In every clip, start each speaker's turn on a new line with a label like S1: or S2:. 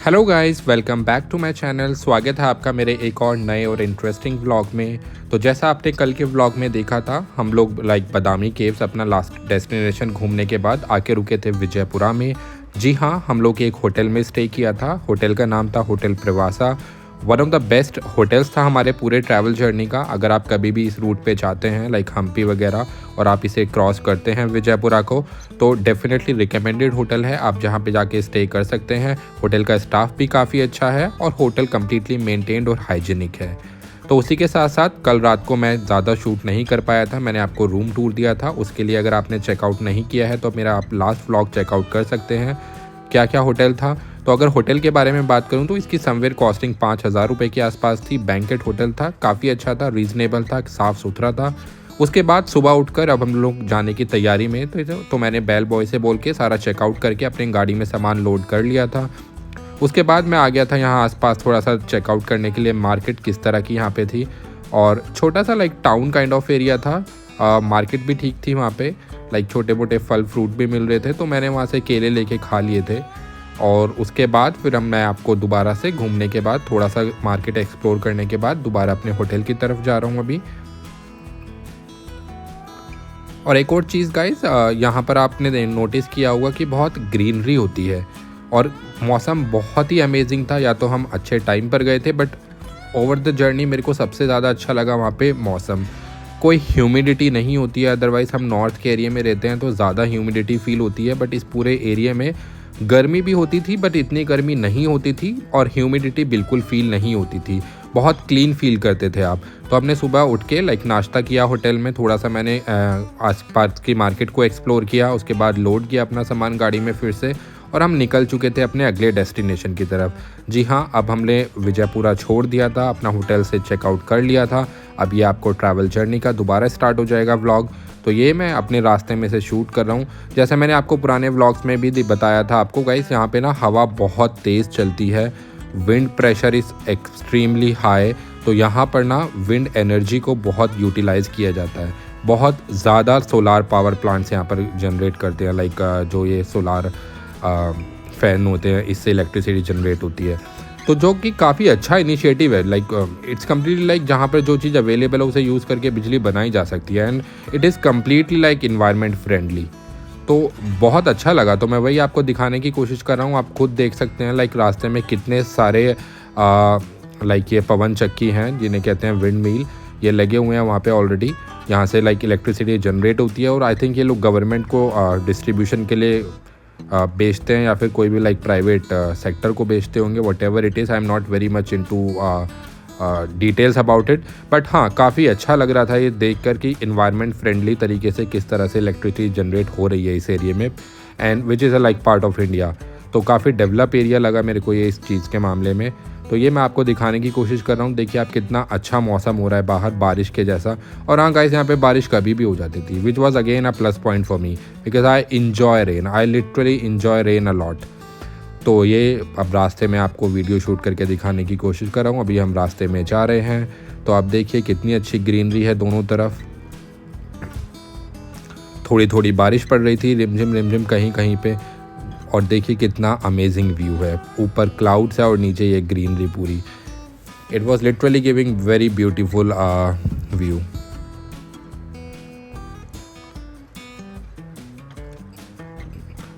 S1: Hello guys, welcome back to my channel. स्वागत है आपका मेरे एक और नए और इंटरेस्टिंग व्लॉग में। तो जैसा आपने कल के व्लॉग में देखा था, हम लोग बादामी केव्स अपना लास्ट डेस्टिनेशन घूमने के बाद आके रुके थे विजयपुरा में। जी हाँ, हम लोग एक होटल में स्टे किया था। होटल का नाम था होटल प्रवासा। One of the best hotels था हमारे पूरे ट्रैवल जर्नी का। अगर आप कभी भी इस रूट पे जाते हैं हम्पी वगैरह और आप इसे क्रॉस करते हैं विजयपुरा को, तो डेफिनेटली रिकमेंडेड होटल है। आप जहाँ पे जाके स्टे कर सकते हैं। होटल का स्टाफ भी काफ़ी अच्छा है और होटल कम्प्लीटली मेंटेन्ड और हाइजीनिक है। तो उसी के साथ साथ कल रात को मैं ज़्यादा शूट नहीं कर पाया था। मैंने आपको रूम टूर दिया था, उसके लिए अगर आपने चेकआउट नहीं किया है तो मेरा आप लास्ट व्लॉग चेकआउट कर सकते हैं क्या क्या होटल था। तो अगर होटल के बारे में बात करूं तो इसकी समवेयर कॉस्टिंग 5,000 रुपये के आसपास थी। बैंकेट होटल था, काफ़ी अच्छा था, रीज़नेबल था, साफ़ सुथरा था। उसके बाद सुबह उठकर अब हम लोग जाने की तैयारी में तो मैंने बेल बॉय से बोल के सारा चेकआउट करके अपनी गाड़ी में सामान लोड कर लिया था। उसके बाद मैं आ गया था यहाँ आसपास थोड़ा सा चेकआउट करने के लिए, मार्केट किस तरह की यहाँ पे थी। और छोटा सा टाउन काइंड ऑफ एरिया था। मार्केट भी ठीक थी वहाँ पे। छोटे मोटे फल फ्रूट भी मिल रहे थे, तो मैंने वहाँ से केले लेके खा लिए थे। और उसके बाद फिर मैं आपको दोबारा से घूमने के बाद थोड़ा सा मार्केट एक्सप्लोर करने के बाद दोबारा अपने होटल की तरफ जा रहा हूँ अभी। और एक और चीज़ गाइस, यहाँ पर आपने नोटिस किया होगा कि बहुत ग्रीनरी होती है और मौसम बहुत ही अमेजिंग था। या तो हम अच्छे टाइम पर गए थे, बट ओवर द जर्नी मेरे को सबसे ज़्यादा अच्छा लगा वहाँ पे मौसम। कोई ह्यूमिडिटी नहीं होती है। अदरवाइज़ हम नॉर्थ के एरिया में रहते हैं तो ज़्यादा ह्यूमिडिटी फील होती है, बट इस पूरे एरिया में गर्मी भी होती थी बट इतनी गर्मी नहीं होती थी और ह्यूमिडिटी बिल्कुल फील नहीं होती थी। बहुत क्लीन फील करते थे आप। तो हमने सुबह उठ के नाश्ता किया होटल में, थोड़ा सा मैंने आसपास की मार्केट को एक्सप्लोर किया। उसके बाद लोड किया अपना सामान गाड़ी में फिर से और हम निकल चुके थे अपने अगले डेस्टिनेशन की तरफ। जी हाँ, अब हमने विजयपुरा छोड़ दिया था, अपना होटल से चेकआउट कर लिया था। अब ये आपको ट्रैवल जर्नी का दोबारा स्टार्ट हो जाएगा व्लॉग। तो ये मैं अपने रास्ते में से शूट कर रहा हूँ। जैसे मैंने आपको पुराने व्लॉग्स में भी बताया था आपको गाइस, यहाँ पे हवा बहुत तेज़ चलती है। Wind pressure is extremely high. तो यहाँ पर विंड एनर्जी को बहुत यूटिलाइज़ किया जाता है। बहुत ज़्यादा सोलार पावर प्लांट्स यहाँ पर जनरेट करते हैं। जो ये सोलार फैन होते हैं, इससे इलेक्ट्रिसिटी जनरेट होती है। तो जो कि काफ़ी अच्छा इनिशिएटिव है। इट्स कम्प्लीटली जहाँ पर जो चीज़ अवेलेबल है उसे यूज़ करके बिजली बनाई जा सकती है। And it is completely environment friendly. तो बहुत अच्छा लगा। तो मैं वही आपको दिखाने की कोशिश कर रहा हूँ। आप खुद देख सकते हैं रास्ते में कितने सारे ये पवन चक्की हैं जिन्हें कहते हैं विंड मिल, ये लगे हुए हैं वहाँ पे ऑलरेडी। यहाँ से इलेक्ट्रिसिटी जनरेट होती है और आई थिंक ये लोग गवर्नमेंट को डिस्ट्रीब्यूशन के लिए बेचते हैं या फिर कोई भी प्राइवेट सेक्टर को बेचते होंगे। What ever it is, I am not very much into details about it. But हाँ, काफ़ी अच्छा लग रहा था ये देख कर कि इन्वायरमेंट फ्रेंडली तरीके से किस तरह से इलेक्ट्रिसिटी जनरेट हो रही है इस एरिया में, and which is part of India. तो काफ़ी डेवलप एरिया लगा मेरे को ये इस चीज़ के मामले में। तो ये मैं आपको दिखाने की कोशिश कर रहा हूँ। देखिए आप, कितना अच्छा मौसम हो रहा है बाहर, बारिश के जैसा। और हाँ गाइस, यहाँ पे बारिश कभी भी हो जाती थी, विच was again a plus point for me because I enjoy rain. I literally enjoy rain a lot. तो ये अब रास्ते में आपको वीडियो शूट करके दिखाने की कोशिश कर रहा हूँ। अभी हम रास्ते में जा रहे हैं, तो आप देखिए कितनी अच्छी ग्रीनरी है दोनों तरफ। थोड़ी थोड़ी बारिश पड़ रही थी, रिमझिम रिमझिम कहीं कहीं पे। और देखिए कितना अमेजिंग व्यू है। ऊपर क्लाउड्स है और नीचे ये ग्रीनरी पूरी। It was literally giving very beautiful view.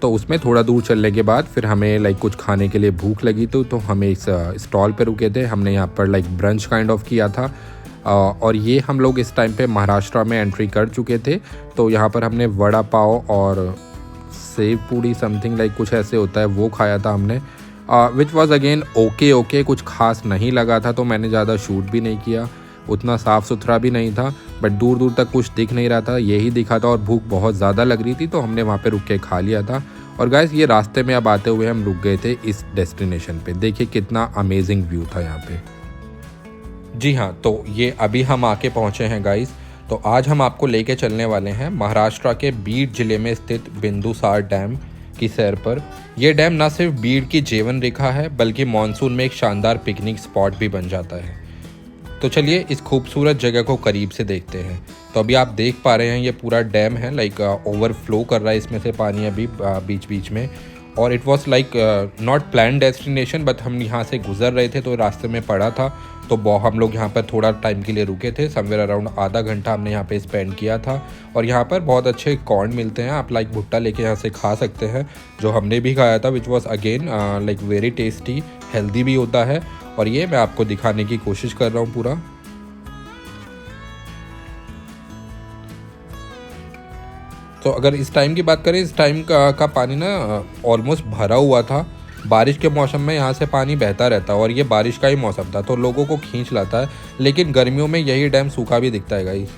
S1: तो उसमें थोड़ा दूर चलने के बाद फिर हमें कुछ खाने के लिए भूख लगी, तो हमें इस स्टॉल पे रुके थे। हमने यहाँ पर ब्रंच काइंड ऑफ किया था। और ये हम लोग इस टाइम पे महाराष्ट्र में एंट्री कर चुके थे। तो यहाँ पर हमने वड़ा पाव और सेव पूड़ी समथिंग कुछ ऐसे होता है, वो खाया था हमने। विच वॉज अगेन ओके, कुछ खास नहीं लगा था, तो मैंने ज़्यादा शूट भी नहीं किया। उतना साफ़ सुथरा भी नहीं था, बट दूर दूर तक कुछ दिख नहीं रहा था, यही दिखा था। और भूख बहुत ज़्यादा लग रही थी, तो हमने वहाँ पे रुक के खा लिया था। और गाइस, ये रास्ते में अब आते हुए हम रुक गए थे इस डेस्टिनेशन पे। देखिए कितना अमेजिंग व्यू था यहाँ पे। जी हाँ, तो ये अभी हम आके पहुँचे हैं गाइस। तो आज हम आपको लेके चलने वाले हैं महाराष्ट्र के बीड ज़िले में स्थित बिंदुसार डैम की सैर पर। यह डैम न सिर्फ बीड की जीवन रेखा है, बल्कि मानसून में एक शानदार पिकनिक स्पॉट भी बन जाता है। तो चलिए इस खूबसूरत जगह को करीब से देखते हैं। तो अभी आप देख पा रहे हैं ये पूरा डैम है, ओवरफ्लो कर रहा है इसमें से पानी अभी बीच बीच में। और it was like not plan destination, but हम यहाँ से गुजर रहे थे तो रास्ते में पड़ा था, तो हम लोग यहाँ पर थोड़ा टाइम के लिए रुके थे। समवेयर अराउंड आधा घंटा हमने यहाँ पे स्पेंड किया था। और यहाँ पर बहुत अच्छे कॉर्न मिलते हैं, आप लाइक भुट्टा लेके यहाँ से खा सकते हैं, जो हमने भी खाया था, विच was again like very tasty, healthy भी होता है। और ये मैं आपको दिखाने की कोशिश कर रहा हूँ पूरा। तो अगर इस टाइम की बात करें, इस टाइम का पानी ना ऑलमोस्ट भरा हुआ था। बारिश के मौसम में यहाँ से पानी बहता रहता है और ये बारिश का ही मौसम था तो लोगों को खींच लाता है, लेकिन गर्मियों में यही डैम सूखा भी दिखता है गाइस।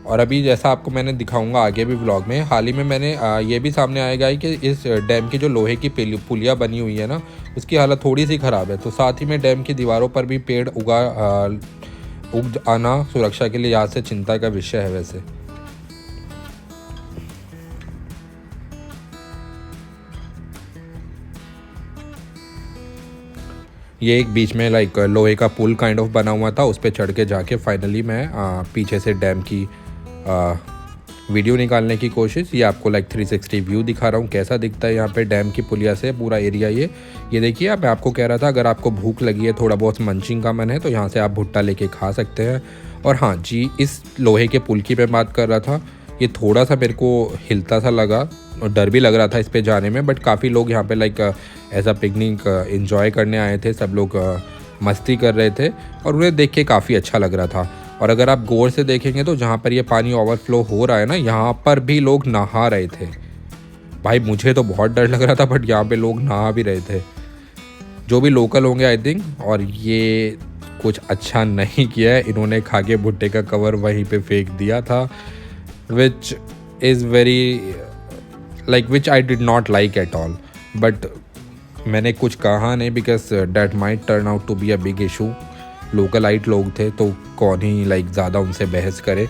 S1: और अभी जैसा आपको मैंने दिखाऊंगा आगे भी व्लॉग में, हाल ही में मैंने ये भी सामने आएगा ही कि इस डैम की जो लोहे की पुलिया बनी हुई है ना, उसकी हालत थोड़ी सी ख़राब है। तो साथ ही में डैम की दीवारों पर भी पेड़ उग आना सुरक्षा के लिए यहाँ से चिंता का विषय है वैसे। ये एक बीच में लाइक लोहे का पुल काइंड ऑफ बना हुआ था, उस पर चढ़ के जाके फाइनली मैं पीछे से डैम की वीडियो निकालने की कोशिश। ये आपको लाइक 360 व्यू दिखा रहा हूँ कैसा दिखता है यहाँ पे डैम की पुलिया से पूरा एरिया। ये देखिए, मैं आपको कह रहा था अगर आपको भूख लगी है, थोड़ा बहुत मंचिंग का मन है, तो यहाँ से आप भुट्टा लेके खा सकते हैं। और हाँ जी, इस लोहे के पुल की मैं बात कर रहा था, ये थोड़ा सा मेरे को हिलता सा लगा और डर भी लग रहा था इस पे जाने में, बट काफ़ी लोग यहाँ पे like as a picnic enjoy करने आए थे, सब लोग मस्ती कर रहे थे और उन्हें देख के काफ़ी अच्छा लग रहा था। और अगर आप गौर से देखेंगे तो जहाँ पर ये पानी ओवरफ्लो हो रहा है ना, यहाँ पर भी लोग नहा रहे थे। भाई मुझे तो बहुत डर लग रहा था, बट यहाँ पे लोग नहा भी रहे थे, जो भी लोकल होंगे आई थिंक। और ये कुछ अच्छा नहीं किया है इन्होंने, खा के भुट्टे का कवर वहीं पे फेंक दिया था, which is very like which I did not like at all. But मैंने कुछ कहा नहीं, because that might turn out to be a big issue. Localite लोग थे तो कौन ही लाइक ज़्यादा उनसे बहस करे।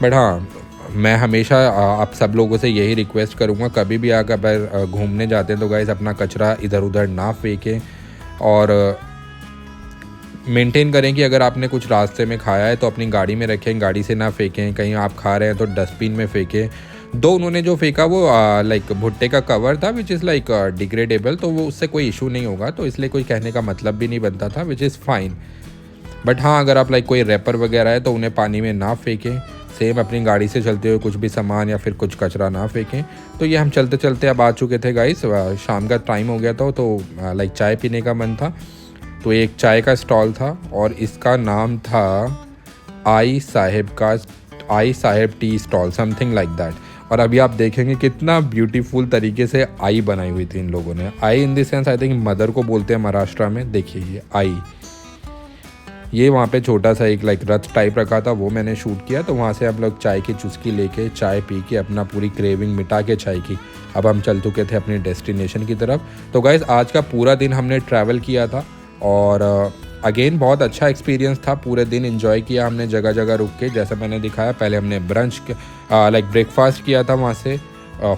S1: बट हाँ, मैं हमेशा आप सब लोगों से यही रिक्वेस्ट करूँगा, कभी भी अगर घूमने जाते हैं तो गाइस अपना कचरा इधर उधर ना फेंकें और मेंटेन करें कि अगर आपने कुछ रास्ते में खाया है तो अपनी गाड़ी में रखें, गाड़ी से ना फेंकें। कहीं आप खा रहे हैं तो डस्टबिन में फेंकें। दो उन्होंने जो फेंका वो लाइक भुट्टे का कवर था, विच इज़ लाइक डिग्रेडेबल, तो वो उससे कोई इशू नहीं होगा, तो इसलिए कोई कहने का मतलब भी नहीं बनता था, विच इज़ फाइन। बट हाँ, अगर आप लाइक कोई रैपर वगैरह है तो उन्हें पानी में ना फेंकें। सेम अपनी गाड़ी से चलते हुए कुछ भी सामान या फिर कुछ कचरा ना फेंकें। तो ये हम चलते चलते अब आ चुके थे गाइस, शाम का टाइम हो गया था, तो लाइक चाय पीने का मन था। तो एक चाय का स्टॉल था और इसका नाम था Aai Saheb tea stall, something like that. और अभी आप देखेंगे कितना ब्यूटीफुल तरीके से आई बनाई हुई थी इन लोगों ने। I in the sense I think mother को बोलते हैं महाराष्ट्र में। देखिए ये आई, ये वहाँ पे छोटा सा एक लाइक रथ टाइप रखा था, वो मैंने शूट किया। तो वहाँ से हम लोग चाय की चुस्की लेके चाय पी के अपना पूरी क्रेविंग मिटा के चाय की अब हम चल चुके थे अपनी डेस्टिनेशन की तरफ। तो गाइज़ आज का पूरा दिन हमने ट्रैवल किया था और अगेन बहुत अच्छा एक्सपीरियंस था। पूरे दिन एंजॉय किया हमने जगह जगह रुक के, जैसा मैंने दिखाया। पहले हमने ब्रंच लाइक ब्रेकफास्ट किया था वहाँ से,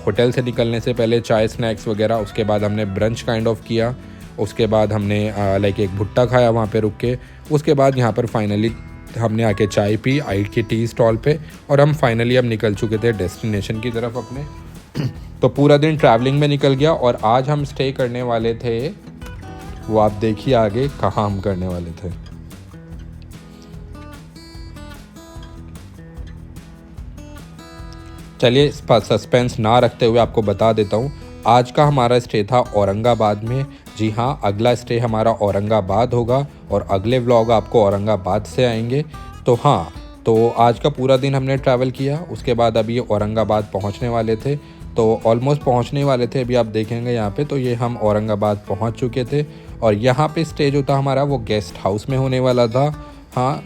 S1: होटल से निकलने से पहले चाय स्नैक्स वगैरह। उसके बाद हमने ब्रंच काइंड ऑफ किया। उसके बाद हमने लाइक एक भुट्टा खाया वहाँ पे रुक के। उसके बाद यहाँ पर फाइनली हमने आके चाय पी आई की टी स्टॉल पे और हम फाइनली अब निकल चुके थे डेस्टिनेशन की तरफ अपने। तो पूरा दिन ट्रैवलिंग में निकल गया और आज हम स्टे करने वाले थे, वो आप देखिए आगे कहाँ हम करने वाले थे। चलिए सस्पेंस ना रखते हुए आपको बता देता हूँ, आज का हमारा स्टे था औरंगाबाद में। जी हाँ, अगला स्टे हमारा औरंगाबाद होगा और अगले व्लॉग आपको औरंगाबाद से आएंगे। तो हाँ, तो आज का पूरा दिन हमने ट्रैवल किया। उसके बाद अभी औरंगाबाद पहुँचने वाले थे, तो ऑलमोस्ट पहुँचने वाले थे। अभी आप देखेंगे यहाँ पे, तो ये हम औरंगाबाद पहुँच चुके थे और यहाँ पे स्टे जो था हमारा वो गेस्ट हाउस में होने वाला था। हाँ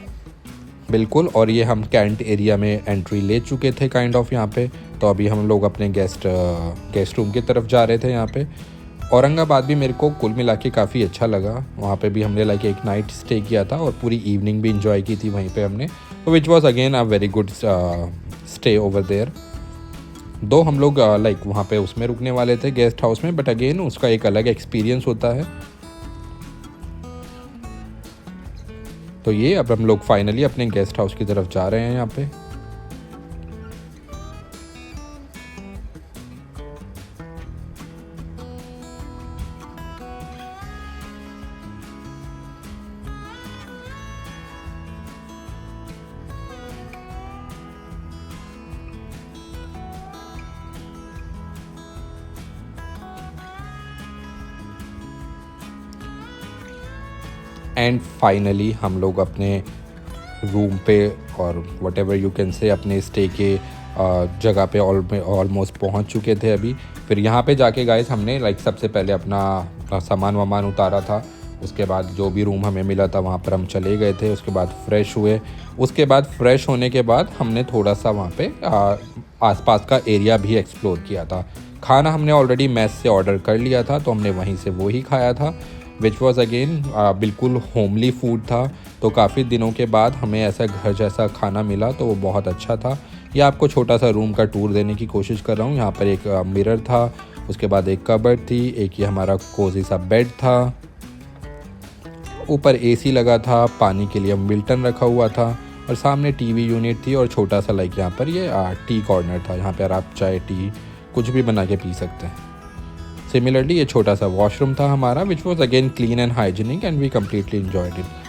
S1: बिल्कुल, और ये हम कैंट एरिया में एंट्री ले चुके थे काइंड ऑफ यहाँ पे। तो अभी हम लोग अपने गेस्ट रूम की तरफ जा रहे थे यहाँ पे। औरंगाबाद भी मेरे को कुल मिला के काफ़ी अच्छा लगा। वहाँ पे भी हमने लाइक एक नाइट स्टे किया था और पूरी इवनिंग भी इंजॉय की थी वहीं पे हमने, which was again a very good stay over there. दो हम लोग लाइक वहाँ पे उसमें रुकने वाले थे गेस्ट हाउस में, बट अगेन उसका एक अलग एक्सपीरियंस होता है। तो ये अब हम लोग फाइनली अपने गेस्ट हाउस की तरफ जा रहे हैं यहाँ पे। एंड फाइनली हम लोग अपने रूम पे और what ever you can say अपने स्टे के जगह पे ऑलमोस्ट पहुंच चुके थे अभी। फिर यहाँ पे जाके गाइस हमने लाइक सबसे पहले अपना सामान वामान उतारा था। उसके बाद जो भी रूम हमें मिला था वहाँ पर हम चले गए थे। उसके बाद फ्रेश हुए। उसके बाद फ्रेश होने के बाद हमने थोड़ा सा वहाँ पे आसपास का एरिया भी एक्सप्लोर किया था। खाना हमने ऑलरेडी मेस से ऑर्डर कर लिया था तो हमने वहीं से वो ही खाया था, विच वॉज़ अगेन बिल्कुल होमली फूड था। तो काफ़ी दिनों के बाद हमें ऐसा घर जैसा खाना मिला तो वो बहुत अच्छा था। ये आपको छोटा सा रूम का टूर देने की कोशिश कर रहा हूँ। यहाँ पर एक मिरर था, उसके बाद एक कबर्ड थी, एक ये हमारा कोजी सा बेड था, ऊपर एसी लगा था, पानी के लिए मिल्टन रखा हुआ था और सामने टीवी यूनिट थी और छोटा सा लाइक यहाँ पर ये टी कॉर्नर था। यहाँ पर आप चाय टी कुछ भी बना के पी सकते हैं। सिमिलरली ये छोटा सा वॉशरूम था हमारा, which was again clean and hygienic and we completely enjoyed it.